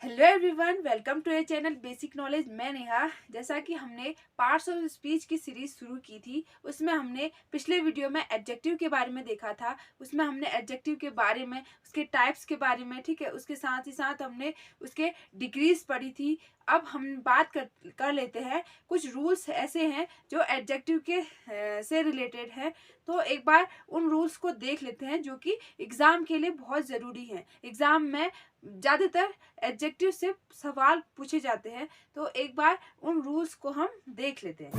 Hello everyone, welcome to a channel basic knowledge. मैं नेहा। जैसा कि हमने पार्ट्स ऑफ स्पीच की सीरीज शुरू की थी, उसमें हमने पिछले वीडियो में एडजेक्टिव के बारे में देखा था। उसमें हमने एडजेक्टिव के बारे में, उसके टाइप्स के बारे में, ठीक है, उसके साथ ही साथ हमने उसके डिग्रीज पढ़ी थी। अब हम बात कर लेते हैं, कुछ रूल्स ऐसे हैं जो एडजेक्टिव के से रिलेटेड है। तो एक बार उन रूल्स को देख लेते हैं जो कि एग्जाम के लिए बहुत ज़रूरी हैं। एग्जाम में ज़्यादातर एडजेक्टिव से सवाल पूछे जाते हैं, तो एक बार उन रूल्स को हम देख लेते हैं।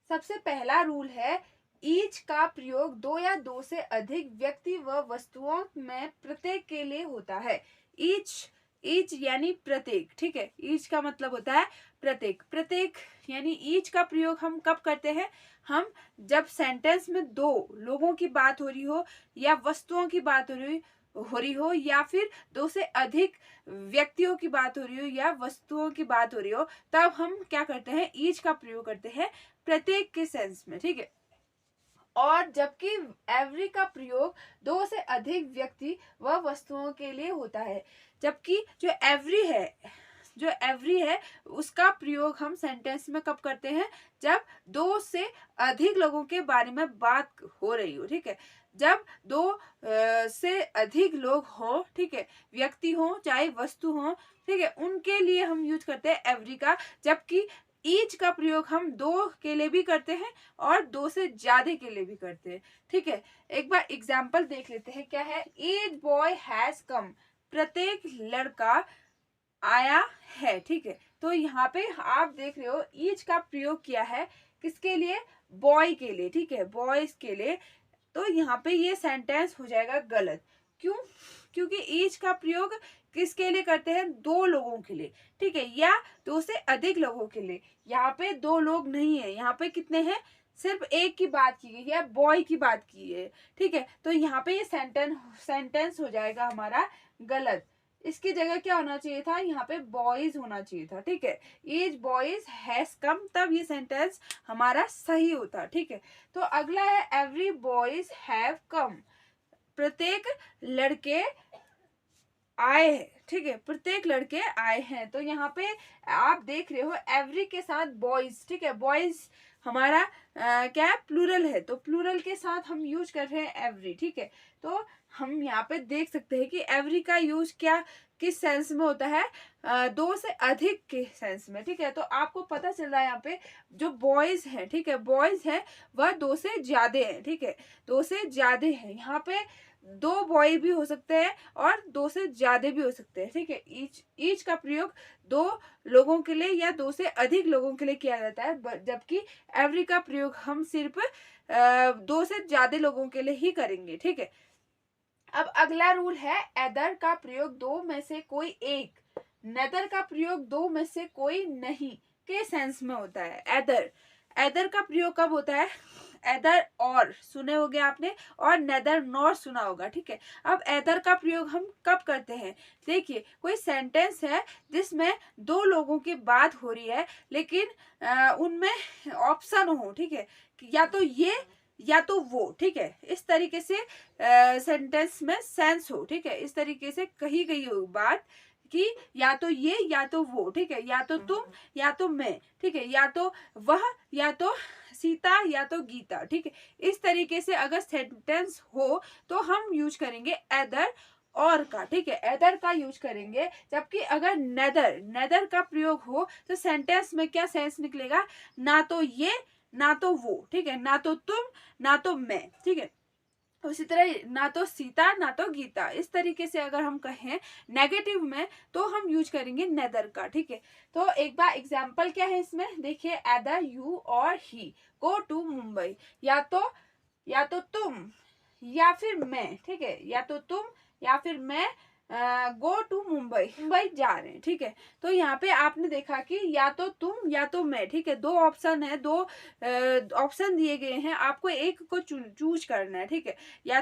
सबसे पहला रूल है, ईच का प्रयोग दो या दो से अधिक व्यक्ति व वस्तुओं में प्रत्येक के लिए होता है। ईच ईच यानी प्रत्येक, ठीक है। ईच का मतलब होता है प्रत्येक। प्रत्येक यानी ईच का प्रयोग हम कब करते हैं? हम जब सेंटेंस में दो लोगों की बात हो रही हो, या वस्तुओं की बात हो रही हो, या फिर दो से अधिक व्यक्तियों की बात हो रही हो या वस्तुओं की बात हो रही हो, तब हम क्या करते हैं? ईच का प्रयोग करते हैं प्रत्येक के सेंस में, ठीक है। और जबकि एवरी का प्रयोग दो से अधिक व्यक्ति व वस्तुओं के लिए होता है। जबकि जो एवरी है उसका प्रयोग हम सेंटेंस में कब करते हैं? जब दो से अधिक लोगों के बारे में बात हो रही हो, ठीक है। जब दो से अधिक लोग हो, ठीक है, व्यक्ति हो चाहे वस्तु हो, ठीक है, उनके लिए हम यूज करते हैं एवरी का। जबकि ईच का प्रयोग हम दो के लिए भी करते हैं और दो से ज्यादा के लिए भी करते हैं, ठीक है। एक बार एग्जाम्पल देख लेते हैं, क्या है? ईच बॉय हैज कम, प्रत्येक लड़का आया है, ठीक है। तो यहाँ पे आप देख रहे हो ईच का प्रयोग किया है किसके लिए? बॉय के लिए, ठीक है, बॉयज के लिए। तो यहाँ पे ये सेंटेंस हो जाएगा गलत। क्यों? क्योंकि ईच का प्रयोग किसके लिए करते हैं? दो लोगों के लिए, ठीक है, या दो से अधिक लोगों के लिए। यहाँ पे दो लोग नहीं है, यहाँ पे कितने हैं? सिर्फ एक की बात की गई है, बॉय की बात की है, ठीक है। तो यहाँ पे ये सेंटेंस हो जाएगा हमारा गलत। इसकी जगह क्या होना चाहिए था? यहाँ पे बॉयज होना चाहिए था, ठीक है। ईच बॉयज हैज कम, तब ये सेंटेंस हमारा सही होता, ठीक है। तो अगला है एवरी बॉयज हैव कम, प्रत्येक लड़के आए हैं, ठीक है, प्रत्येक लड़के आए हैं। तो यहाँ पे आप देख रहे हो एवरी के साथ बॉयज, ठीक है, बॉयज हमारा क्या है? प्लूरल है, तो प्लूरल के साथ हम यूज कर रहे हैं एवरी, ठीक है। तो हम यहाँ पे देख सकते हैं कि एवरी का यूज क्या किस सेंस में होता है? दो से अधिक के सेंस में, ठीक है। तो आपको पता चल रहा है यहाँ पे जो बॉयज हैं, ठीक है, बॉयज हैं वह दो से ज्यादा हैं, ठीक है, दो से ज्यादा हैं। यहाँ पे दो बॉय भी हो सकते हैं और दो से ज्यादा भी हो सकते हैं, ठीक है। ईच का प्रयोग दो लोगों के लिए या दो से अधिक लोगों के लिए किया जाता है, जबकि एवरी का प्रयोग हम सिर्फ दो से ज्यादा लोगों के लिए ही करेंगे, ठीक है। अब अगला रूल है, एदर का प्रयोग दो में से कोई एक, नेदर का प्रयोग दो में से कोई नहीं के सेंस में होता है। एदर का प्रयोग कब होता है? एदर और सुने होंगे आपने, और नेदर नॉर सुना होगा, ठीक है। अब एदर का प्रयोग हम कब करते हैं? देखिए, कोई सेंटेंस है जिसमें दो लोगों की बात हो रही है, लेकिन उनमें ऑप्शन हो, ठीक है, या तो ये या तो वो, ठीक है। इस तरीके से सेंटेंस में सेंस हो, ठीक है, इस तरीके से कही गई हो बात कि या तो ये या तो वो, ठीक है, या तो तुम या तो मैं, ठीक है, या तो वह या तो सीता या तो गीता, ठीक है। इस तरीके से अगर सेंटेंस हो तो हम यूज करेंगे एदर और का, ठीक है, एदर का यूज करेंगे। जबकि अगर नेदर का प्रयोग हो तो सेंटेंस में क्या सेंस निकलेगा? ना तो ये ना तो वो, ठीक है, ना तो तुम ना तो मैं, ठीक है। उसी तरह ना तो सीता ना तो गीता। इस तरीके से अगर हम कहें नेगेटिव में तो हम यूज करेंगे नेदर का, ठीक है। तो एक बार एग्जांपल क्या है इसमें देखिए, एदर यू और ही गो टू मुंबई, या तो तुम या फिर मैं, ठीक है, या तो तुम या फिर मैं गो टू मुंबई जा रहे हैं, ठीक है। तो यहाँ पे आपने देखा कि या तो तुम या तो मैं, ठीक है, दो ऑप्शन है, दो ऑप्शन दिए गए हैं, आपको एक को चूज करना है, ठीक है। या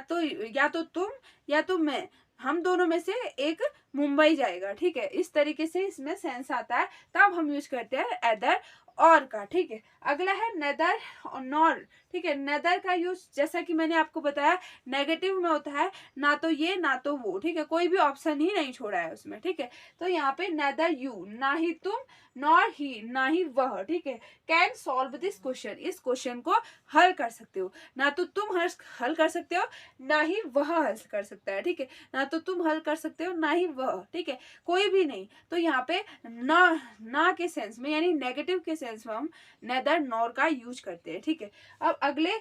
तो तुम या तो मैं, हम दोनों में से एक मुंबई जाएगा, ठीक है। इस तरीके से इसमें सेंस आता है, तब हम यूज करते हैं एदर और का, ठीक है। अगला है नेदर और नॉर, ठीक है। नेदर का यूज जैसा कि मैंने आपको बताया नेगेटिव में होता है, ना तो ये ना तो वो, ठीक है, कोई भी ऑप्शन ही नहीं छोड़ा है उसमें, ठीक है। तो यहाँ पे नेदर यू, ना ही तुम, नॉर ही, ना ही वह, ठीक है, कैन सॉल्व दिस क्वेश्चन, इस क्वेश्चन को हल कर सकते हो। ना तो तुम हल कर सकते हो, ना ही वह हल कर सकता है, ठीक है। ना तो तुम हल कर सकते हो, ना ही वह, ठीक है, कोई भी नहीं। तो यहाँ पे ना के सेंस में यानी नेगेटिव के सेंस में हम नेदर नॉर का यूज करते हैं, ठीक है। अब अगले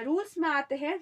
रूल्स में आते हैं।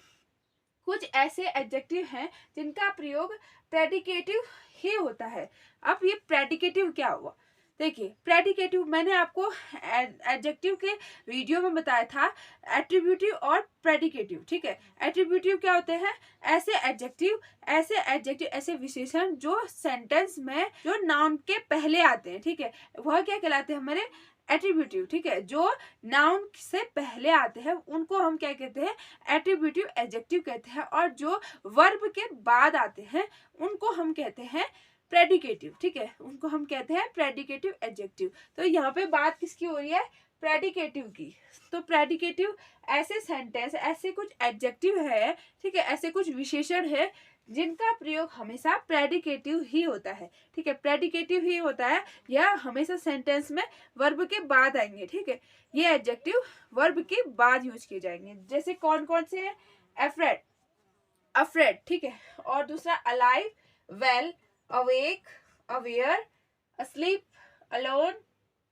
कुछ ऐसे एडजेक्टिव हैं जिनका प्रयोग प्रेडिकेटिव ही होता है। अब ये प्रेडिकेटिव क्या हुआ, देखिए प्रेडिकेटिव मैंने आपको एडजेक्टिव के वीडियो में बताया था, एट्रीब्यूटिव और प्रेडिकेटिव, ठीक है। एट्रीब्यूटिव क्या होते हैं, ऐसे एडजेक्टिव ऐसे विशेषण जो सेंटेंस में जो नाउन के पहले आते हैं, ठीक है, वह क्या कहलाते हैं हमारे एट्रीब्यूटिव, ठीक है। जो नाउन से पहले आते हैं उनको हम क्या कहते हैं, एट्रीब्यूटिव एडजेक्टिव कहते हैं, और जो वर्ब के बाद आते हैं उनको हम कहते हैं प्रेडिकेटिव, ठीक है, उनको हम कहते हैं प्रेडिकेटिव एडजेक्टिव। तो यहाँ पे बात किसकी हो रही है, प्रेडिकेटिव की। तो प्रेडिकेटिव ऐसे सेंटेंस, ऐसे कुछ एडजेक्टिव है, ठीक है, ऐसे कुछ विशेषण है जिनका प्रयोग हमेशा प्रेडिकेटिव ही होता है, ठीक है, प्रेडिकेटिव ही होता है, यह हमेशा सेंटेंस में वर्ब के बाद आएंगे, ठीक है। ये एडजेक्टिव वर्ब के बाद यूज किए जाएंगे। जैसे कौन कौन से हैं, अफ्रेड, अफ्रेड, ठीक है, और दूसरा alive, well, awake, aware, asleep, alone,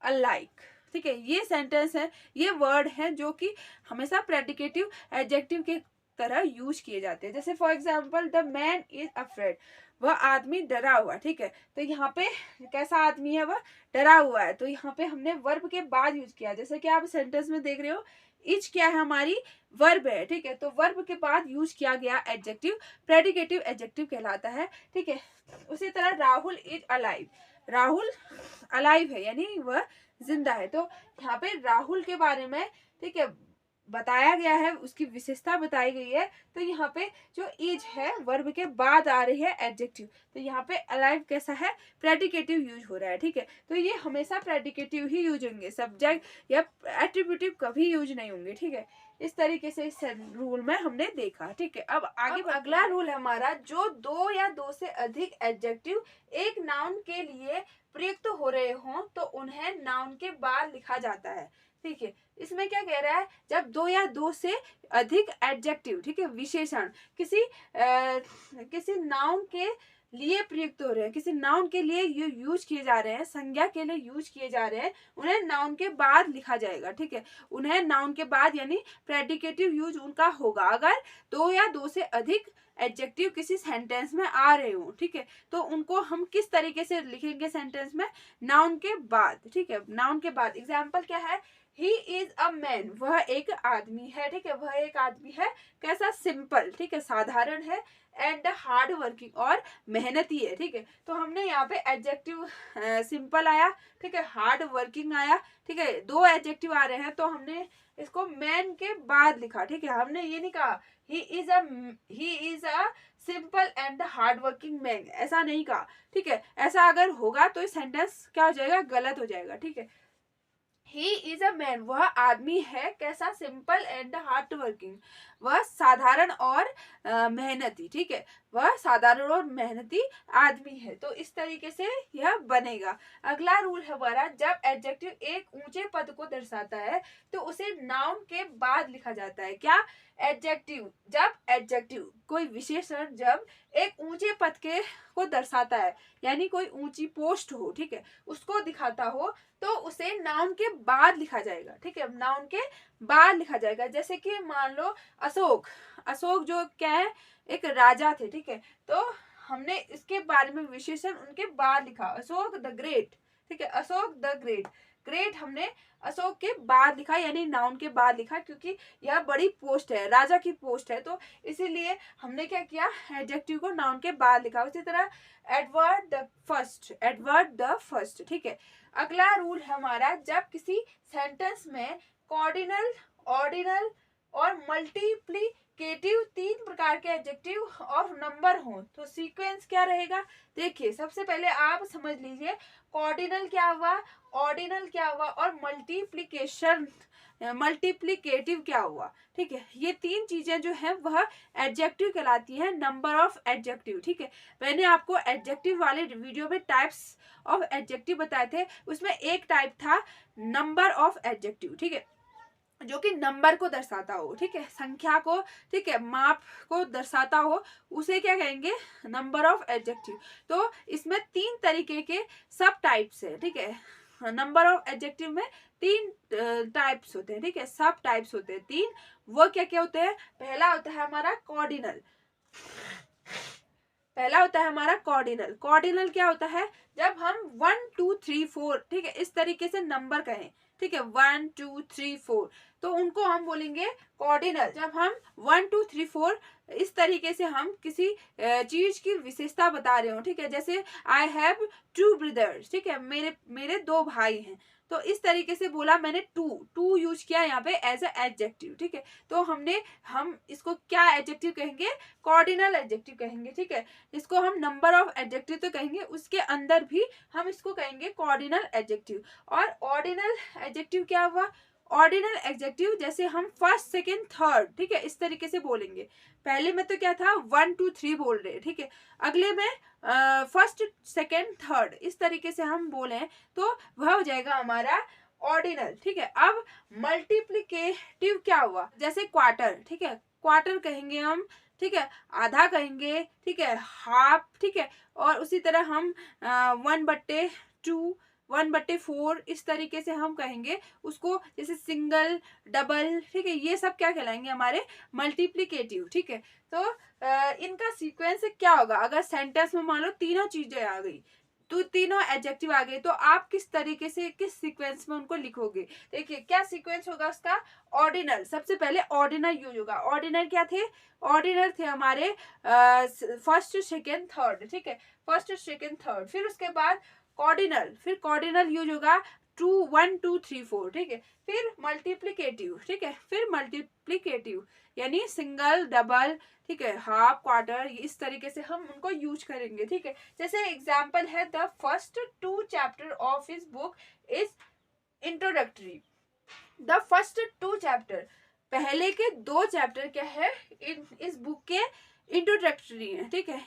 alike, ठीक है। ये सेंटेंस है, ये वर्ड हैं जो कि हमेशा प्रेडिकेटिव एडजेक्टिव के तरह यूज किए जाते हैं। जैसे for example the man is afraid, वह आदमी डरा हुआ, ठीक है। तो यहाँ पे कैसा आदमी है, वह डरा हुआ है, तो यहाँ पे हमने वर्ब के बाद यूज किया। जैसे कि आप सेंटेंस में देख रहे हो, इच क्या है, हमारी वर्ब है, ठीक है, तो वर्ब के बाद यूज किया गया एडजेक्टिव प्रेडिकेटिव एडजेक्टिव कहलाता है, ठीक है। उसी तरह Rahul is alive, Rahul alive है यानी वह जिंदा है। तो यहाँ पे राहुल के बारे में, ठीक है, बताया गया है, उसकी विशेषता बताई गई है। तो यहाँ पे जो इज है वर्ब के बाद आ रही है एडजेक्टिव, तो यहाँ पे अलाइव कैसा है, प्रेडिकेटिव यूज हो रहा है, ठीक है। तो ये हमेशा प्रेडिकेटिव ही यूज होंगे, सब्जेक्ट या एट्रीब्यूटिव कभी यूज नहीं होंगे, ठीक है। इस तरीके से इस रूल में हमने देखा, ठीक है। अब आगे अगला रूल है हमारा, जो दो या दो से अधिक एडजेक्टिव एक नाउन के लिए प्रयुक्त हो रहे हों तो उन्हें नाउन के बाद लिखा जाता है, ठीक है। इसमें क्या कह रहा है, जब दो या दो से अधिक एडजेक्टिव, ठीक है, विशेषण किसी नाउन के लिए प्रयुक्त हो रहे हैं, किसी नाउन के लिए यूज किए जा रहे हैं, संज्ञा के लिए यूज किए जा रहे हैं, उन्हें नाउन के बाद लिखा जाएगा, ठीक है। उन्हें नाउन के बाद यानी प्रेडिकेटिव यूज उनका होगा अगर दो या दो से अधिक एडजेक्टिव किसी सेंटेंस में आ रहे हो, ठीक है। तो उनको हम किस तरीके से लिखेंगे सेंटेंस में, नाउन के बाद, ठीक है, नाउन के बाद। एग्जाम्पल क्या है, ही इज अ मैन, वह एक आदमी है, ठीक है, वह एक आदमी है, कैसा, सिंपल, ठीक है, साधारण है, एंड हार्ड वर्किंग, और मेहनती है, ठीक है। तो हमने यहाँ पे एडजेक्टिव सिंपल आया, ठीक है, हार्ड वर्किंग आया, ठीक है, दो एडजेक्टिव आ रहे हैं, तो हमने इसको मैन के बाद लिखा, ठीक है। हमने ये नहीं कहा he is a simple and hard working man, ऐसा नहीं कहा, ठीक है। ऐसा अगर होगा तो सेंटेंस क्या हो जाएगा, गलत हो जाएगा, ठीक है। ही इज अ मैन, वह आदमी है, कैसा, सिंपल एंड हार्ड वर्किंग, वह साधारण और मेहनती, ठीक है, वह साधारण और मेहनती आदमी है। तो इस तरीके से यह बनेगा। अगला रूल है हमारा, जब एडजेक्टिव एक ऊंचे पद को दर्शाता है तो उसे नाउन के बाद लिखा जाता है। क्या, एडजेक्टिव, जब एडजेक्टिव कोई विशेषण जब एक ऊंचे पद के को दर्शाता है, यानी कोई ऊंची पोस्ट हो, ठीक है, उसको दिखाता हो, तो उसे नाउन के बाद लिखा जाएगा, ठीक है, नाउन के बाद लिखा जाएगा। जैसे कि मान लो अशोक, अशोक जो क्या है, एक राजा थे, ठीक है, तो हमने इसके बारे में विशेषण उनके बाद लिखा, अशोक द ग्रेट, ठीक है, अशोक द ग्रेट, ग्रेट हमने अशोक के बाद लिखा यानी नाउन के बाद लिखा, क्योंकि यह बड़ी पोस्ट है, राजा की पोस्ट है, तो इसीलिए हमने क्या किया, एडजेक्टिव को नाउन के बाद लिखा। उसी तरह Edward the first, Edward the first, ठीक है। अगला रूल है हमारा, जब किसी सेंटेंस में कॉर्डिनल, ऑर्डिनल और मल्टीप्ली केटिव 3 प्रकार के एडजेक्टिव और नंबर हो तो सीक्वेंस क्या रहेगा। देखिए सबसे पहले आप समझ लीजिए कॉर्डिनल क्या हुआ, ऑर्डिनल क्या हुआ और मल्टीप्लिकेटिव क्या हुआ। ठीक है, ये 3 चीजें जो है वह एडजेक्टिव कहलाती है, नंबर ऑफ एडजेक्टिव। ठीक है, मैंने आपको एडजेक्टिव वाले वीडियो में टाइप्स ऑफ एडजेक्टिव बताए थे, उसमें एक टाइप था नंबर ऑफ एडजेक्टिव। ठीक है, जो कि नंबर को दर्शाता हो। ठीक है, संख्या को, ठीक है, माप को दर्शाता हो, उसे क्या कहेंगे, नंबर ऑफ एडजेक्टिव। तो इसमें 3 तरीके के सब टाइप्स है। ठीक है, नंबर ऑफ एडजेक्टिव में 3 टाइप्स होते हैं। ठीक है, सब टाइप्स होते हैं 3। वो क्या क्या होते हैं, पहला होता है हमारा कॉर्डिनल। पहला होता है हमारा कॉर्डिनल। कॉर्डिनल क्या होता है, जब हम 1 2 3 4, ठीक है, इस तरीके से नंबर कहें, ठीक है, 1 2 3 4, तो उनको हम बोलेंगे कॉर्डिनल। जब हम 1 2 3 4 इस तरीके से हम किसी चीज की विशेषता बता रहे हो, ठीक है, जैसे आई हैव 2 ब्रदर्स, ठीक है, मेरे 2 भाई हैं, तो इस तरीके से बोला मैंने, टू यूज किया यहाँ पे एज ए एडजेक्टिव। ठीक है, तो हम इसको क्या एडजेक्टिव कहेंगे, कॉर्डिनल एडजेक्टिव कहेंगे। ठीक है, इसको हम नंबर ऑफ एडजेक्टिव तो कहेंगे, उसके अंदर भी हम इसको कहेंगे कॉर्डिनल एडजेक्टिव। और ऑर्डिनल एडजेक्टिव क्या हुआ, ऑर्डिनल एडजेक्टिव जैसे हम फर्स्ट सेकेंड थर्ड, ठीक है, इस तरीके से बोलेंगे। पहले में तो क्या था 1 2 3 बोल रहे, ठीक है, अगले में फर्स्ट सेकेंड थर्ड, इस तरीके से हम बोले तो वह हो जाएगा हमारा ऑर्डिनल। ठीक है, अब मल्टीप्लिकेटिव क्या हुआ, जैसे क्वार्टर, ठीक है, क्वार्टर कहेंगे हम, ठीक है, आधा कहेंगे, ठीक है, हाफ, ठीक है, और उसी तरह हम 1/2 1/4 इस तरीके से हम कहेंगे उसको, जैसे सिंगल, डबल, ठीक है, ये सब क्या कहलाएंगे हमारे मल्टीप्लिकेटिव। ठीक है, तो इनका सीक्वेंस क्या होगा, अगर सेंटेंस में मान लो तीनों चीजें आ गई, तो तीनों एडजेक्टिव आ गए, तो आप किस तरीके से, किस सीक्वेंस में उनको लिखोगे। देखिए क्या सीक्वेंस होगा उसका, ऑर्डिनल, सबसे पहले ऑर्डिनल यूज होगा। ऑर्डिनल क्या थे, ऑर्डिनल थे हमारे फर्स्ट सेकेंड थर्ड, ठीक है, फर्स्ट सेकेंड थर्ड। फिर उसके बाद कॉर्डिनल, फिर कॉर्डिनल यूज होगा 1 2 3 4, ठीक है, फिर मल्टीप्लिकेटिव, ठीक है, फिर मल्टीप्लिकेटिव यानी सिंगल, डबल, ठीक है, हाफ, क्वार्टर, इस तरीके से हम उनको यूज करेंगे। ठीक है, जैसे एग्जांपल है the first 2 chapter of his book is introductory. The first 2 chapter, पहले के 2 चैप्टर क्या है, इस बुक के इंट्रोडक्टरी है। ठीक है,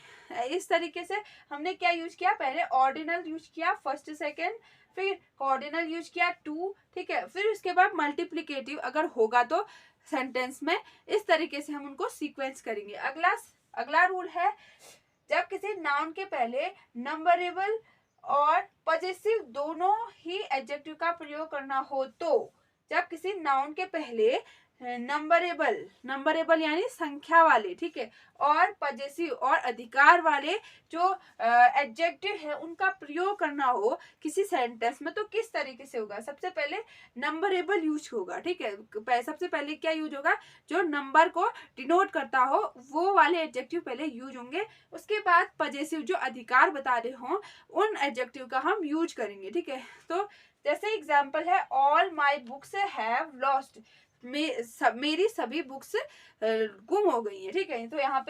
इस तरीके से हमने क्या यूज किया, पहले ऑर्डिनल यूज किया फर्स्ट सेकेंड, फिर कॉर्डिनल यूज किया 2, ठीक है, फिर उसके बाद मल्टीप्लिकेटिव अगर होगा तो सेंटेंस में, इस तरीके से हम उनको सीक्वेंस करेंगे। अगला रूल है, जब किसी नाउन के पहले नंबरेबल और पजेसिव दोनों ही एडजेक्टिव का प्रयोग करना हो, तो जब किसी नाउन के पहले नंबरेबल यानी संख्या वाले, ठीक है, और पजेसिव और अधिकार वाले जो एडजेक्टिव है उनका प्रयोग करना हो किसी सेंटेंस में, तो किस तरीके से होगा, सबसे पहले नंबरेबल यूज होगा। ठीक है, सबसे पहले क्या यूज होगा, जो नंबर को डिनोट करता हो वो वाले एडजेक्टिव पहले यूज होंगे। उसके बाद पजेसिव जो अधिकार बता रहे हो उन एडजेक्टिव का हम यूज करेंगे। ठीक है, तो जैसे एग्जाम्पल है, all my books have lost, मेरी सभी बुक्स गुम हो गई है। ठीक है, तो यहाँ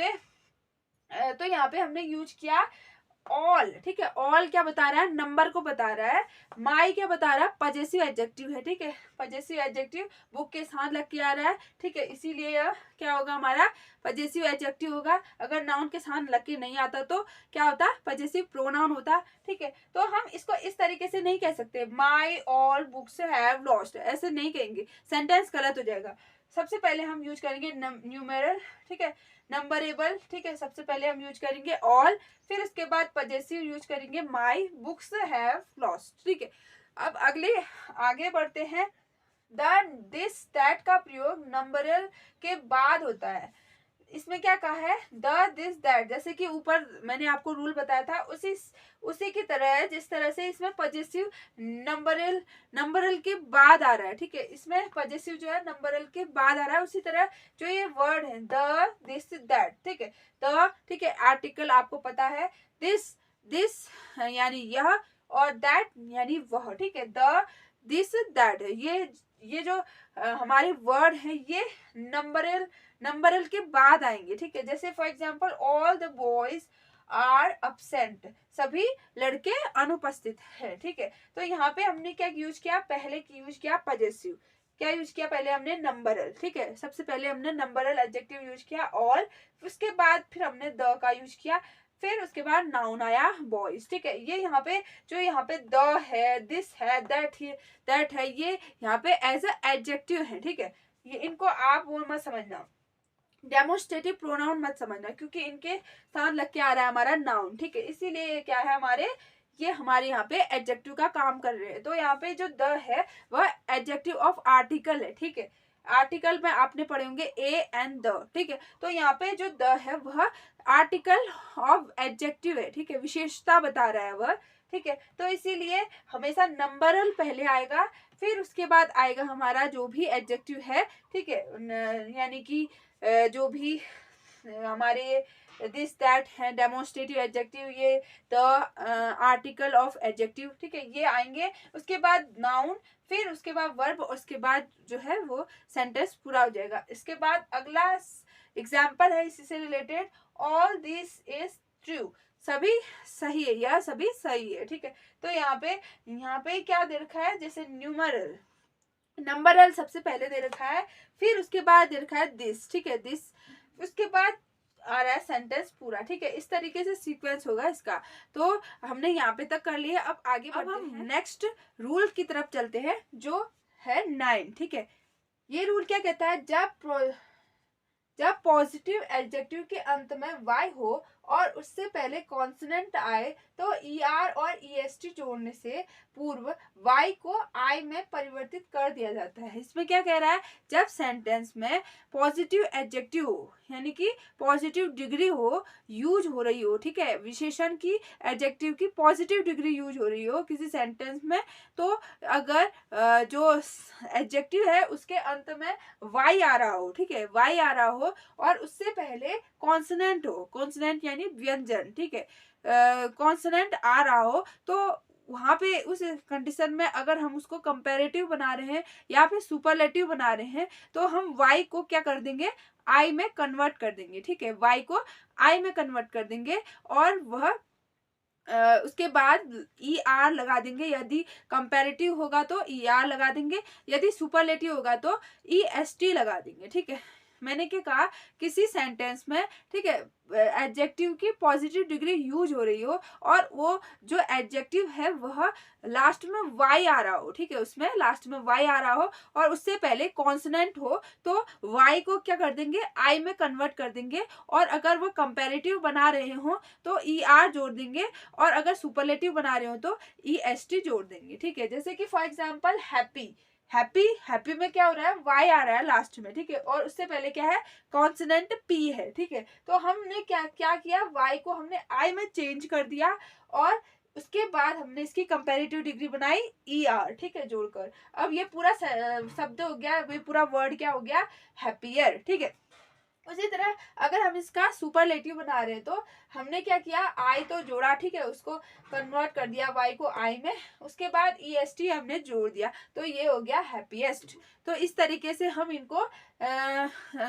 पे हमने यूज किया ऑल। ठीक है, ऑल क्या बता रहा है, नंबर को बता रहा है। माई क्या बता रहा है, पजेसिव एडजेक्टिव है। ठीक है, पजेसिव एडजेक्टिव बुक के साथ लग के आ रहा है। ठीक है, इसीलिए यह क्या होगा, हमारा पजेसिव एडजेक्टिव होगा। अगर नाउन के साथ लग के नहीं आता तो क्या होता, पजेसिव प्रोनाउन होता। ठीक है, तो हम इसको इस तरीके से नहीं कह सकते, my all books have lost, ऐसे नहीं कहेंगे, सेंटेंस गलत हो जाएगा। सबसे पहले हम यूज करेंगे न्यूमेरल, ठीक है, नंबरेबल, ठीक है, सबसे पहले हम यूज करेंगे ऑल, फिर उसके बाद पजेसिव यूज करेंगे माई बुक्स हैव लॉस्ट। ठीक है, अब आगे बढ़ते हैं। द दिस दैट का प्रयोग नंबरल के बाद होता है। इसमें क्या कहा है, द दिस दैट, जैसे कि ऊपर मैंने आपको रूल बताया था, उसी की तरह है, जिस तरह से इसमें पजेसिव नंबरल के बाद आ रहा है। ठीक है, इसमें पजेसिव जो है नंबरल के बाद आ रहा है, उसी तरह जो ये वर्ड है द दिस दैट, ठीक है, द, ठीक है, आर्टिकल आपको पता है, दिस यानी यह, और दैट यानी वह। ठीक है, द दिस दैट, ये जो हमारे वर्ड हैं ये नंबरल के बाद आएंगे, ठीक है। जैसे for example all the boys are absent, सभी लड़के अनुपस्थित हैं, ठीक है। तो यहाँ पे हमने क्या यूज किया, पहले यूज किया पजेसिव, क्या यूज किया, पहले हमने नंबरल, ठीक है, सबसे पहले हमने नंबरल एडजेक्टिव यूज किया ऑल, उसके बाद फिर हमने द का यूज किया, फिर उसके बाद नाउन आया बॉयज, ठीक है। ये यहाँ पे जो यहाँ पे द है, दिस है, दैट है, ये यहाँ पे एज अ एडजेक्टिव है, ठीक है। ये इनको आप वो मत समझना, डेमोस्ट्रेटिव प्रोनाउन मत समझना, क्योंकि इनके साथ लग के आ रहा है हमारा नाउन, ठीक है। इसीलिए क्या है हमारे, ये हमारे यहाँ पे एडजेक्टिव का काम कर रहे हैं। तो यहाँ पे जो द है वह एडजेक्टिव ऑफ आर्टिकल है, ठीक है। आर्टिकल में आपने पढ़े होंगे ए एंड द, ठीक है। तो यहाँ पे जो द है वह आर्टिकल ऑफ एडजेक्टिव है, ठीक है, विशेषता बता रहा है वह, ठीक है। तो इसीलिए हमेशा नंबरल पहले आएगा, फिर उसके बाद आएगा हमारा जो भी एडजेक्टिव है, ठीक है, यानी कि जो भी हमारे दिस दैट है डेमोन्स्ट्रेटिव एडजेक्टिव, ये द आर्टिकल ऑफ एडजेक्टिव, ठीक है, ये आएंगे। उसके बाद नाउन, फिर उसके बाद वर्ब, उसके बाद जो है वो सेंटेंस पूरा हो जाएगा। इसके बाद अगला एग्जाम्पल है इसी से related, all this is true, सभी सही है, यह सभी सही है, ठीक है। तो यहाँ पे क्या दे रखा है, जैसे न्यूमरल, नंबरल सबसे पहले दे रखा है, फिर उसके बाद दे रखा है दिस, ठीक है, दिस, उसके बाद आ रहा है सेंटेंस पूरा, ठीक है। इस तरीके से सीक्वेंस होगा इसका। तो हमने यहाँ पे तक कर लिया, अब आगे बढ़ते हैं, नेक्स्ट रूल की तरफ चलते हैं जो है 9, ठीक है। ये रूल क्या कहता है, जब पॉजिटिव एडजेक्टिव के अंत में वाई हो और उससे पहले कॉन्सोनेंट आए तो ER और EST जोड़ने से पूर्व वाई को आई में परिवर्तित कर दिया जाता है। इसमें क्या कह रहा है, जब सेंटेंस में पॉजिटिव एडजेक्टिव हो, यानी कि पॉजिटिव डिग्री हो, यूज हो रही हो, ठीक है, विशेषण की एडजेक्टिव की पॉजिटिव डिग्री यूज हो रही हो किसी सेंटेंस में, तो अगर जो एडजेक्टिव है उसके अंत में वाई आ रहा हो, ठीक है, वाई आ रहा हो और उससे पहले कॉन्सोनेंट हो, कॉन्सोनेंट यानी व्यंजन, ठीक है, कॉन्सोनेंट आ रहा हो, तो वहां पे उस कंडीशन में अगर हम उसको कंपैरेटिव बना रहे हैं या फिर सुपरलेटिव बना रहे हैं, तो हम वाई को क्या कर देंगे, आई में कन्वर्ट कर देंगे, ठीक है, वाई को आई में कन्वर्ट कर देंगे, और वह उसके बाद ER लगा देंगे, यदि कंपैरेटिव होगा तो ER लगा देंगे, यदि सुपरलेटिव होगा तो EST लगा देंगे, ठीक है। मैंने क्या कहा, किसी सेंटेंस में, ठीक है, एडजेक्टिव की पॉजिटिव डिग्री यूज हो रही हो और वो जो एडजेक्टिव है वह लास्ट में वाई आ रहा हो, ठीक है, उसमें लास्ट में वाई आ रहा हो और उससे पहले कॉन्सोनेंट हो, तो वाई को क्या कर देंगे, आई में कन्वर्ट कर देंगे, और अगर वो कंपैरेटिव बना रहे हो तो ER जोड़ देंगे, और अगर सुपरलेटिव बना रहे हो तो EST जोड़ देंगे, ठीक है। जैसे कि फॉर एग्जाम्पल हैप्पी, हैप्पी में क्या हो रहा है, वाई आ रहा है लास्ट में, ठीक है, और उससे पहले क्या है, कॉन्सोनेंट P है, ठीक है। तो हमने क्या किया, वाई को हमने आई में चेंज कर दिया, और उसके बाद हमने इसकी कंपैरेटिव डिग्री बनाई ER, ठीक है, जोड़कर। अब ये पूरा शब्द हो गया, ये पूरा वर्ड क्या हो गया, हैप्पियर, ठीक है। उसी तरह अगर हम इसका सुपरलेटिव बना रहे हैं तो हमने क्या किया, आई तो जोड़ा, ठीक है, उसको कन्वर्ट कर दिया वाई को आई में, उसके बाद EST हमने जोड़ दिया, तो ये हो गया हैप्पीएस्ट। तो इस तरीके से हम इनको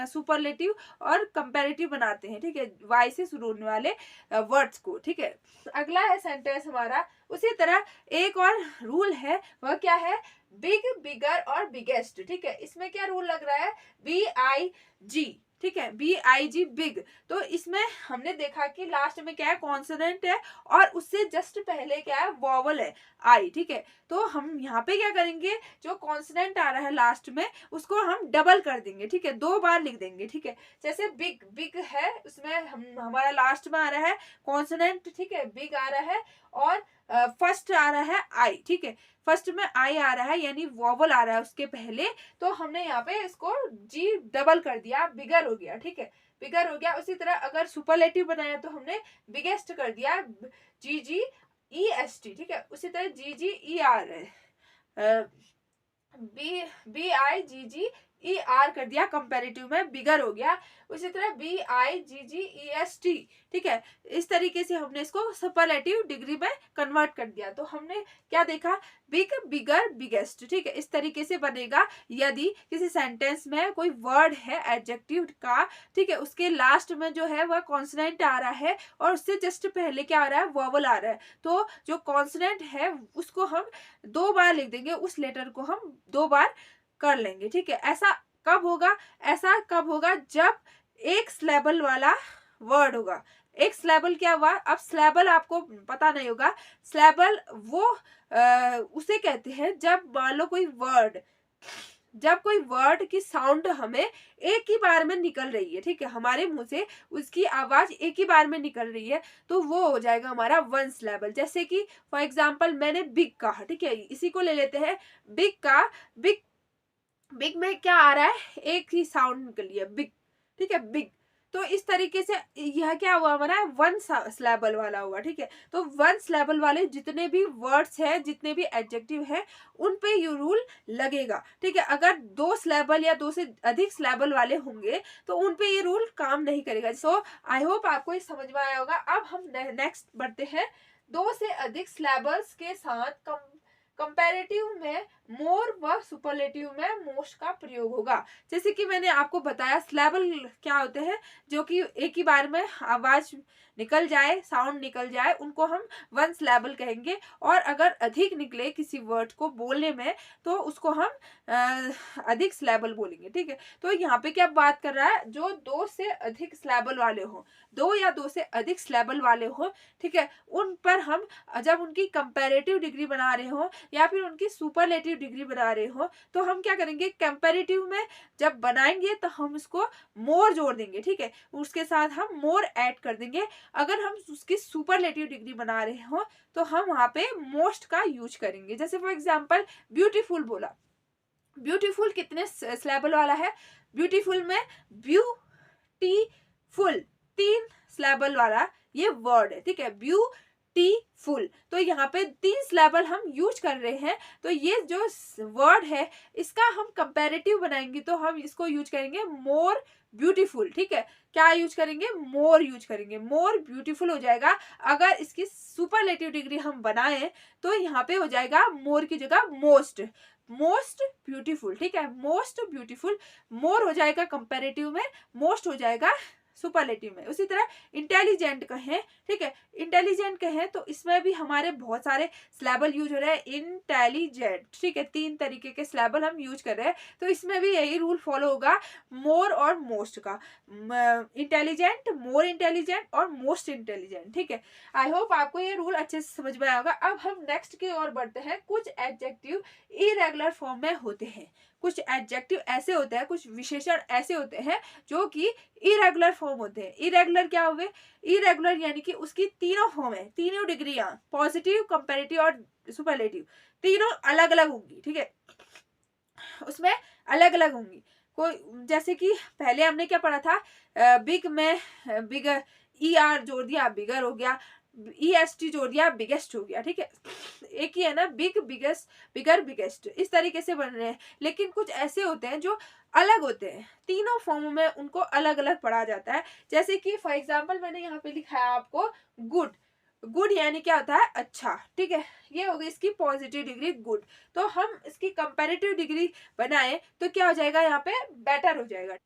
सुपरलेटिव और कंपैरेटिव बनाते हैं, ठीक है, वाई से शुरू होने वाले वर्ड्स को, ठीक है। अगला है सेंटेंस हमारा, उसी तरह एक और रूल है, वह क्या है, बिग, बिगर और बिगेस्ट, ठीक है। इसमें क्या रूल लग रहा है, BIG, ठीक है, BIG, बिग। तो इसमें हमने देखा कि लास्ट में क्या है, कॉन्सोनेंट है और उससे जस्ट पहले क्या है, वॉवल है, आई, ठीक है। तो हम यहाँ पे क्या करेंगे, जो कॉन्सोनेंट आ रहा है लास्ट में उसको हम डबल कर देंगे, ठीक है, 2 बार लिख देंगे, ठीक है। जैसे बिग है, उसमें हमारा लास्ट में आ रहा है कॉन्सोनेंट, ठीक है, बिग आ रहा है, और फर्स्ट आ रहा है आई, ठीक है, फर्स्ट में आई आ रहा है यानी वॉवल आ रहा है उसके पहले, तो हमने यहाँ पे इसको जी डबल कर दिया, बिगर हो गया, ठीक है, बिगर हो गया। उसी तरह अगर सुपरलेटिव बनाया तो हमने बिगेस्ट कर दिया, GGEST, ठीक है। उसी तरह GGER है, BIGG ER कर दिया, कंपैरेटिव में बिगर हो गया। उसी तरह BIGGEST, ठीक है, इस तरीके से हमने इसको सुपरलेटिव डिग्री में कन्वर्ट कर दिया। तो हमने क्या देखा, बिग, बिगर, बिगेस्ट, ठीक है, इस तरीके से बनेगा यदि किसी सेंटेंस में कोई वर्ड है एडजेक्टिव का, ठीक है, उसके लास्ट में जो है वह कॉन्सोनेंट आ रहा है और उससे जस्ट पहले क्या आ रहा है, वोवल आ रहा है। तो जो कॉन्सोनेंट है उसको हम 2 बार लिख देंगे, उस लेटर को हम 2 बार कर लेंगे, ठीक है। ऐसा कब होगा, जब एक सिलेबल वाला वर्ड होगा। एक सिलेबल क्या हुआ, अब सिलेबल आपको पता नहीं होगा, सिलेबल वो उसे कहते हैं जब मान लो जब कोई वर्ड की साउंड हमें एक ही बार में निकल रही है, ठीक है, हमारे मुंह से उसकी आवाज एक ही बार में निकल रही है, तो वो हो जाएगा हमारा वन सिलेबल। जैसे कि फॉर एग्जांपल मैंने बिग कहा, ठीक है, इसी को ले लेते हैं, बिग में क्या आ रहा है, एक ही साउंड निकली है, बिग, ठीक है, बिग। तो इस तरीके से यह क्या हुआ हमारा, वन सिलेबल वाला हुआ, ठीक है। तो वन सिलेबल वाले जितने भी वर्ड्स हैं, जितने भी एडजेक्टिव हैं, उन पे ये रूल लगेगा, ठीक है। अगर 2 सिलेबल या 2 से अधिक सिलेबल वाले होंगे तो उन पे ये रूल काम नहीं करेगा। सो आई होप आपको ये समझ में आया होगा। अब हम नेक्स्ट बढ़ते हैं, 2 से अधिक सिलेबल्स के साथ कंपैरेटिव में मोर व सुपरलेटिव में मोस्ट का प्रयोग होगा। जैसे कि मैंने आपको बताया, सिलेबल क्या होते हैं, जो कि एक ही बार में आवाज निकल जाए, साउंड निकल जाए, उनको हम वन सिलेबल कहेंगे। और अगर अधिक निकले किसी वर्ड को बोलने में तो उसको हम अधिक सिलेबल बोलेंगे, ठीक है। तो यहाँ पे क्या बात कर रहा है, जो 2 से अधिक सिलेबल वाले हो, 2 या 2 से अधिक सिलेबल वाले हो, ठीक है, उन पर हम जब उनकी कंपैरेटिव डिग्री बना रहे हो या फिर उनकी सुपरलेटिव डिग्री बना रहे हो, तो हम क्या करेंगे, कंपैरेटिव में जब बनाएंगे तो हम इसको मोर जोड़ देंगे, ठीक है, उसके साथ हम मोर ऐड कर देंगे। अगर हम उसकी सुपरलेटिव डिग्री बना रहे हो तो हम वहां पे मोस्ट का यूज करेंगे। जैसे फॉर एग्जांपल ब्यूटीफुल बोला, ब्यूटीफुल कितने सिलेबल वाला है, ब्यूटीफुल में ब्यूटीफुल 3 सिलेबल वाला ये वर्ड है, ठीक है, ब्यूटीफुल। तो यहाँ पे 3 सिलेबल हम यूज कर रहे हैं। तो ये जो वर्ड है इसका हम कंपैरेटिव बनाएंगे तो हम इसको यूज करेंगे मोर ब्यूटीफुल, ठीक है, क्या यूज करेंगे, मोर यूज करेंगे, मोर ब्यूटीफुल हो जाएगा। अगर इसकी सुपरलेटिव डिग्री हम बनाएं तो यहाँ पे हो जाएगा मोर की जगह मोस्ट ब्यूटीफुल, ठीक है, मोस्ट ब्यूटीफुल, मोर हो जाएगा कंपैरेटिव में, मोस्ट हो जाएगा सुपरलेटिव में। उसी तरह इंटेलिजेंट कहें, ठीक है, इंटेलिजेंट कहें तो इसमें भी हमारे बहुत सारे सिलेबल यूज हो रहे हैं, इंटेलिजेंट, ठीक है, 3 तरीके के सिलेबल हम यूज कर रहे हैं। तो इसमें भी यही रूल फॉलो होगा, मोर और मोस्ट का, इंटेलिजेंट, मोर इंटेलिजेंट और मोस्ट इंटेलिजेंट, ठीक है। आई होप आपको ये रूल अच्छे से समझ में आया होगा। अब हम नेक्स्ट की ओर बढ़ते हैं। कुछ एडजेक्टिव इरेगुलर फॉर्म में होते हैं, कुछ एडजेक्टिव ऐसे होते हैं, कुछ विशेषण ऐसे होते हैं जो कि इरेगुलर फॉर्म होते हैं। इरेगुलर क्या हुए, इरेगुलर यानी कि उसकी तीनों फॉर्म है, तीनों डिग्रियां, पॉजिटिव, कंपैरेटिव और सुपरलेटिव, तीनों अलग अलग होंगी, ठीक है, उसमें अलग अलग होंगी। कोई जैसे कि पहले हमने क्या पढ़ा था, बिग में बिगर, ER जोड़ दिया, बिगर हो गया, EST जोड़ दिया, बिगेस्ट हो गया, ठीक है, एक ही है ना, बिग, बिगेस्ट, बिगर, बिगेस्ट, इस तरीके से बन रहे हैं। लेकिन कुछ ऐसे होते हैं जो अलग होते हैं, तीनों फॉर्म में उनको अलग अलग पढ़ा जाता है। जैसे कि फॉर एग्जांपल मैंने यहाँ पे लिखा है आपको गुड, गुड यानी क्या होता है, अच्छा, ठीक है, ये हो गई इसकी पॉजिटिव डिग्री गुड। तो हम इसकी कंपैरेटिव डिग्री बनाए तो क्या हो जाएगा, यहाँ पे बेटर हो जाएगा,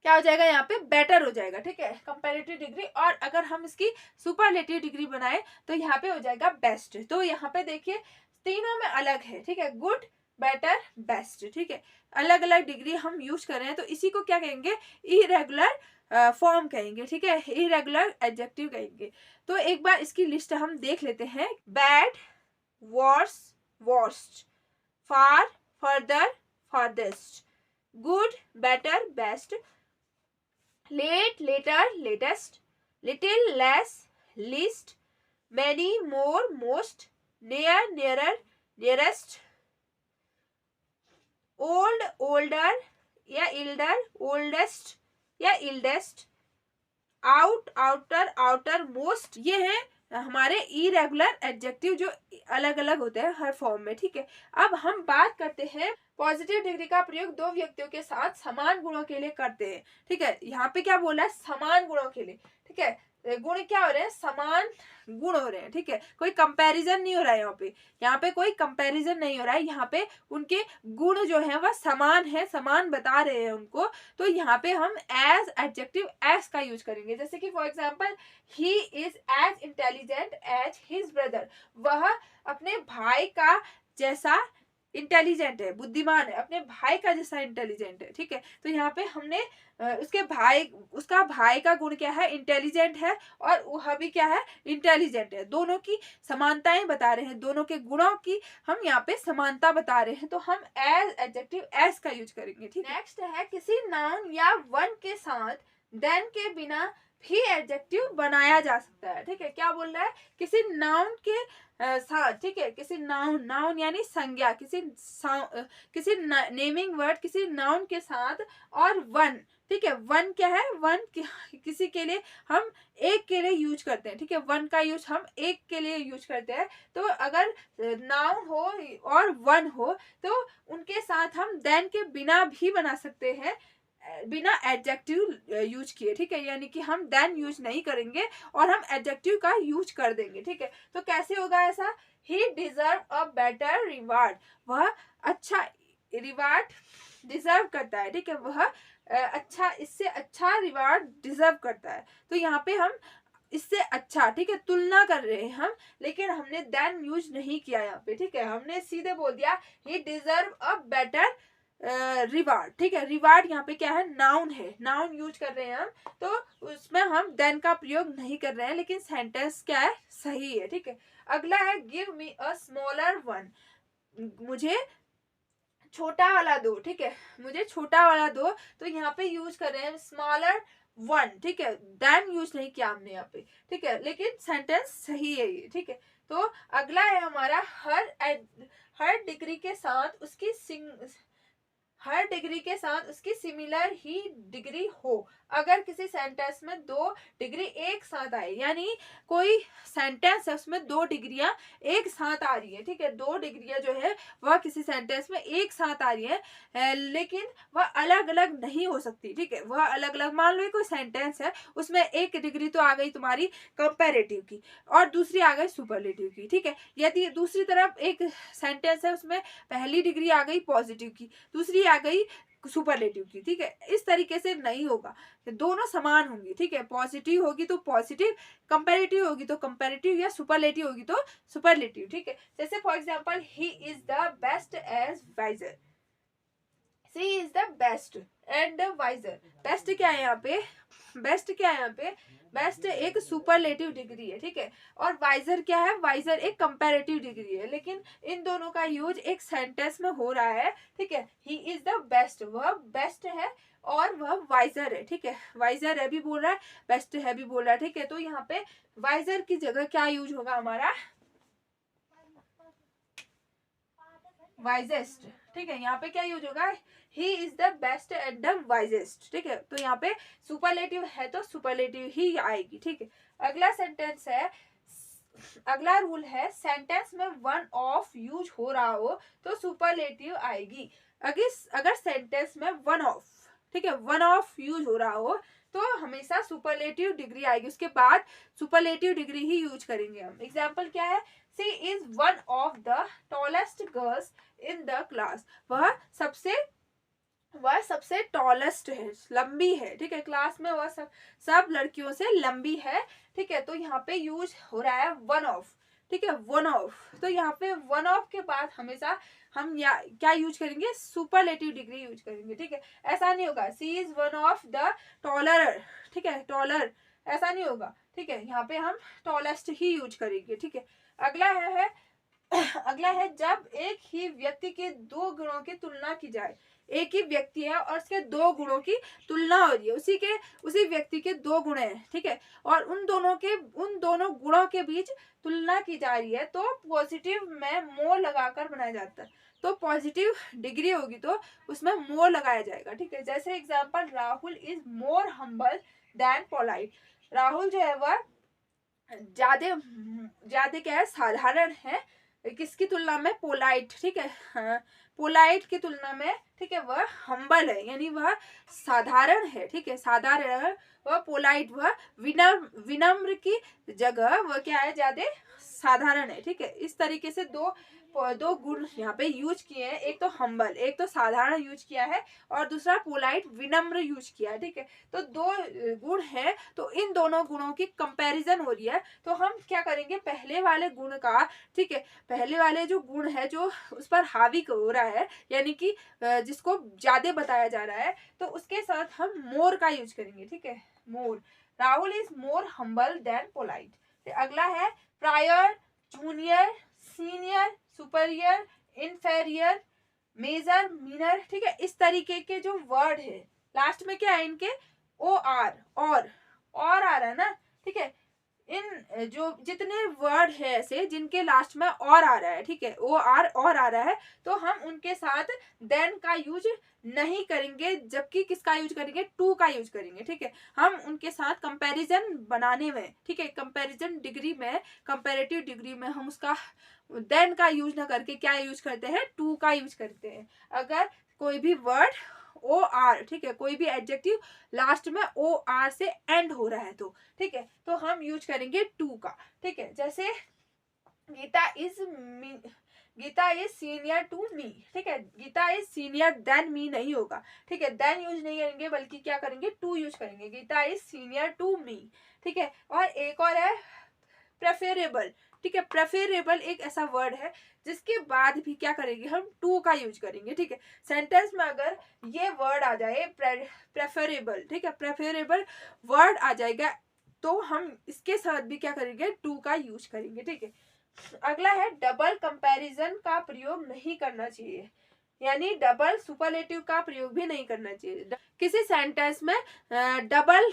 क्या हो जाएगा, यहाँ पे बेटर हो जाएगा, ठीक है, कंपैरेटिव डिग्री। और अगर हम इसकी सुपरलेटिव डिग्री बनाए तो यहाँ पे हो जाएगा बेस्ट। तो यहाँ पे देखिए तीनों में अलग है, ठीक है, गुड, बेटर, बेस्ट, ठीक है, अलग अलग डिग्री हम यूज कर रहे हैं। तो इसी को क्या कहेंगे, इरेगुलर फॉर्म कहेंगे, ठीक है, इरेगुलर एडजेक्टिव कहेंगे। तो एक बार इसकी लिस्ट हम देख लेते हैं। Bad, worse, worst, far, further, farthest, good, better, best, late, later, latest, little, less, least, many, more, most, near, nearer, nearest, old, older या elder, oldest या eldest, out, outer, outer most, ये है हमारे irregular adjective जो अलग अलग होते हैं हर फॉर्म में, ठीक है। अब हम बात करते हैं पॉजिटिव डिग्री का प्रयोग दो व्यक्तियों के साथ समान गुणों के लिए करते हैं, ठीक है। यहाँ पे क्या बोला है, समान गुणों के लिए, ठीक है। गुण क्या हो रहे हैं, समान गुण हो रहे हैं, ठीक है। कोई कंपैरिजन नहीं हो रहा है यहाँ पे कोई कंपैरिजन नहीं हो रहा है। यहाँ पे उनके गुण जो है वह समान है, समान बता रहे हैं उनको। तो यहाँ पे हम एज एडजेक्टिव एज का यूज करेंगे। जैसे कि for example, he is as intelligent as his brother, वह अपने भाई का जैसा इंटेलिजेंट है, बुद्धिमान है, अपने भाई का जैसा इंटेलिजेंट है, ठीक है। तो यहाँ पे हमने उसका भाई का गुण क्या है, इंटेलिजेंट है, और वह भी क्या है, इंटेलिजेंट है। दोनों की समानताएं बता रहे हैं, दोनों के गुणों की हम यहाँ पे समानता बता रहे हैं, तो हम एज एडजेक्टिव एज का यूज करेंगे, ठीक है। नेक्स्ट है, किसी नाउन या वन के साथ देन के बिना भी एडजेक्टिव बनाया जा सकता है, ठीक है। क्या बोल रहा है, किसी नाउन के साथ, ठीक है, किसी नाउन यानी संज्ञा, किसी नेमिंग वर्ड, किसी नाउन के साथ, और वन, ठीक है। वन क्या है, वन किसी के लिए हम एक के लिए यूज करते हैं, ठीक है। वन का यूज हम एक के लिए यूज करते हैं। तो अगर नाउन हो और वन हो तो उनके साथ हम देन के बिना भी बना सकते हैं, बिना एडजेक्टिव यूज किए, ठीक है। यानी कि हम देन यूज नहीं करेंगे और हम एडजेक्टिव का यूज कर देंगे, ठीक है। तो कैसे होगा ऐसा, he deserve a better reward, वह अच्छा रिवार्ड डिजर्व करता है, ठीक है। वह इससे अच्छा रिवार्ड डिजर्व करता है। तो यहाँ पे हम इससे अच्छा, ठीक है, तुलना कर रहे हैं हम, लेकिन हमने देन यूज नहीं किया यहाँ पे, ठीक है। हमने सीधे बोल दिया he deserve a better reward, ठीक है। रिवार्ड यहाँ पे क्या है, नाउन है, नाउन यूज कर रहे हैं हम, तो उसमें हम देन का प्रयोग नहीं कर रहे हैं, लेकिन सेंटेंस क्या है, सही है, ठीक है। अगला है, give me a smaller one, मुझे छोटा वाला दो, ठीक है, मुझे छोटा वाला दो। तो यहाँ पे यूज कर रहे हैं स्मॉलर वन, ठीक है, देन यूज नहीं किया हमने यहाँ पे, ठीक है, लेकिन सेंटेंस सही है ये, ठीक है। तो अगला है हमारा, हर डिग्री के साथ उसकी सिमिलर ही डिग्री हो। अगर किसी सेंटेंस में दो डिग्री एक साथ आए, यानी कोई सेंटेंस है उसमें दो डिग्रियां एक साथ आ रही है, ठीक है, दो डिग्रियां जो है वह किसी सेंटेंस में एक साथ आ रही है, लेकिन वह अलग अलग नहीं हो सकती, ठीक है। वह अलग अलग, मान लो कोई सेंटेंस है उसमें एक डिग्री तो आ गई तुम्हारी कंपैरेटिव की और दूसरी आ गई सुपरलेटिव की, ठीक है। यदि दूसरी तरफ एक सेंटेंस है उसमें पहली डिग्री आ गई पॉजिटिव की, दूसरी आ गई सुपरलेटिव की, ठीक है। इस तरीके से नहीं होगा, दोनों समान होंगी, ठीक है। पॉजिटिव होगी तो पॉजिटिव, कंपैरेटिव होगी तो कंपैरेटिव, या सुपरलेटिव होगी तो सुपरलेटिव, ठीक है। जैसे for example, he is the best as wiser, she is the best and wiser. Best क्या है यहाँ पे, बेस्ट एक सुपरलेटिव डिग्री है, ठीक है। और वाइजर क्या है, वाइजर एक कंपैरेटिव डिग्री है, लेकिन इन दोनों का यूज एक सेंटेंस में हो रहा है, ठीक है। ही इज द बेस्ट, वह बेस्ट है और वह वाइजर है, ठीक है। वाइजर है भी बोल रहा है, बेस्ट है भी बोल रहा है, ठीक है। तो यहाँ पे वाइजर की जगह क्या यूज होगा हमारा, वाइजेस्ट, ठीक है। यहाँ पे क्या यूज होगा, ही is the best and the wisest, ठीक है। तो यहाँ पे सुपरलेटिव है तो सुपरलेटिव ही आएगी, ठीक है। अगला रूल है, सेंटेंस में वन ऑफ यूज हो रहा हो तो सुपरलेटिव आएगी। अगर सेंटेंस में वन ऑफ, ठीक है, वन ऑफ यूज हो रहा हो तो हमेशा सुपरलेटिव डिग्री आएगी, उसके बाद सुपरलेटिव डिग्री ही यूज करेंगे हम। एग्जाम्पल क्या है, she is one of the tallest girls in the class, वह सबसे टॉलेस्ट है, लंबी है, ठीक है, क्लास में वह सब लड़कियों से लंबी है, ठीक है। तो यहाँ पे यूज हो रहा है वन ऑफ, ठीक है, वन ऑफ। तो यहाँ पे वन ऑफ के बाद हमेशा हम क्या यूज करेंगे, सुपरलेटिव डिग्री यूज करेंगे, ठीक है। ऐसा नहीं होगा she is one of the taller, ठीक है, टॉलर, ऐसा नहीं होगा, ठीक है। यहाँ पे हम टॉलेस्ट ही यूज करेंगे, ठीक है। अगला है जब एक ही व्यक्ति के दो गुणों की तुलना की जाए, एक ही व्यक्ति है और उसके दो गुणों की तुलना हो रही है, उसी व्यक्ति के दो गुण हैं, ठीक है, और उन दोनों गुणों के बीच तुलना की जा रही है, तो पॉजिटिव में मोर लगाकर बनाया जाता है। तो पॉजिटिव डिग्री होगी तो उसमें मोर लगाया जाएगा, ठीक है। जैसे example, Rahul is more humble than polite, Rahul जो है वह ज्यादा क्या है, साधारण है, किसकी तुलना में, पोलाइट, ठीक है, हाँ, पोलाइट की तुलना में, ठीक है, वह हम्बल है, यानी वह साधारण है, ठीक है, साधारण, वह पोलाइट, वह विनम्र, विनम्र की जगह वह क्या है, ज्यादा साधारण है, ठीक है। इस तरीके से दो गुण यहाँ पे यूज किए हैं, एक तो हम्बल, एक तो साधारण यूज किया है, और दूसरा पोलाइट, विनम्र यूज किया है, ठीक है। तो दो गुण है, तो इन दोनों गुणों की कंपैरिजन हो रही है, तो हम क्या करेंगे, पहले वाले गुण का, ठीक है, पहले वाले जो गुण है जो उस पर हावी हो रहा है, यानी कि जिसको ज्यादा बताया जा रहा है, तो उसके साथ हम मोर का यूज करेंगे, ठीक है, more. Rahul is more humble than polite. अगला है prior, junior, senior, superior, inferior, major, minor, ठीक है। इस तरीके के जो वर्ड है, लास्ट में क्या है इनके, ओ आर, और आ रहा है ना, ठीक है। इन जो जितने वर्ड है ऐसे जिनके लास्ट में और आ रहा है, ठीक है, ओ आर और आ रहा है, तो हम उनके साथ देन का यूज नहीं करेंगे, जबकि किसका यूज करेंगे, टू का यूज करेंगे, ठीक है। हम उनके साथ कंपैरिजन बनाने में, ठीक है, कंपैरिजन डिग्री में, कंपैरेटिव डिग्री में हम उसका देन का यूज ना करके क्या यूज करते हैं, टू का यूज करते हैं। अगर कोई भी वर्ड ओ आर, ठीक है, कोई भी एडजेक्टिव लास्ट में ओ आर से एंड हो रहा है तो, ठीक है, तो हम यूज करेंगे टू का, ठीक है। जैसे Geeta is senior to me, ठीक है, Geeta is senior than me नहीं होगा, ठीक है, देन यूज नहीं करेंगे, बल्कि क्या करेंगे, टू यूज करेंगे, Geeta is senior to me, ठीक है। और एक और है प्रेफरेबल, ठीक है, प्रेफरेबल एक ऐसा वर्ड है जिसके बाद भी क्या करेंगे, हम टू का यूज करेंगे, ठीक है। सेंटेंस में अगर ये वर्ड आ जाए प्रेफरेबल, ठीक है, प्रेफरेबल वर्ड आ जाएगा, तो हम इसके साथ भी क्या करेंगे, टू का यूज करेंगे, ठीक है। अगला है डबल कंपैरिजन का प्रयोग नहीं करना चाहिए, यानी डबल सुपरलेटिव का प्रयोग भी नहीं करना चाहिए किसी सेंटेंस में। डबल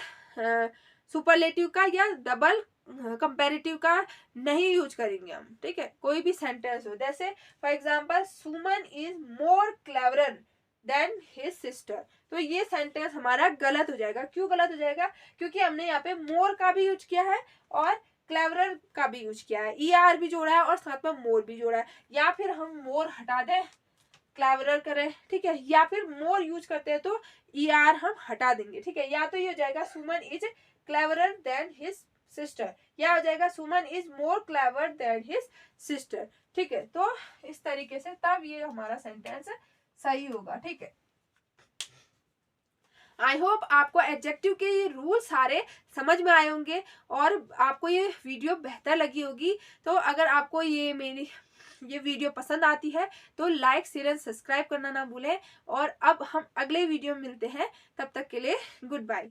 सुपरलेटिव का या डबल कंपैरेटिव का नहीं यूज करेंगे हम, ठीक है, कोई भी सेंटेंस हो। जैसे for example, Suman is more cleverer than his sister, तो ये सेंटेंस हमारा गलत हो जाएगा। क्यों गलत हो जाएगा, क्योंकि हमने यहाँ पे मोर का भी यूज किया है और क्लेवरर का भी यूज किया है, ई आर भी जोड़ा है और साथ में मोर भी जोड़ा है। या फिर हम मोर हटा दें, क्लेवरर करें, ठीक है, या फिर मोर यूज करते हैं तो ई आर हम हटा देंगे, ठीक है। या तो ये हो जाएगा Suman is cleverer than his sister, या हो जाएगा Suman is more clever than his sister, ठीक है। तो इस तरीके से तब ये हमारा सेंटेंस सही होगा, ठीक है। आई होप आपको एडजेक्टिव के ये रूल सारे समझ में आए होंगे और आपको ये वीडियो बेहतर लगी होगी। तो अगर आपको ये मेरी ये वीडियो पसंद आती है तो लाइक, शेयर एंड सब्सक्राइब करना ना भूलें। और अब हम अगले वीडियो में मिलते हैं, तब तक के लिए गुड बाय।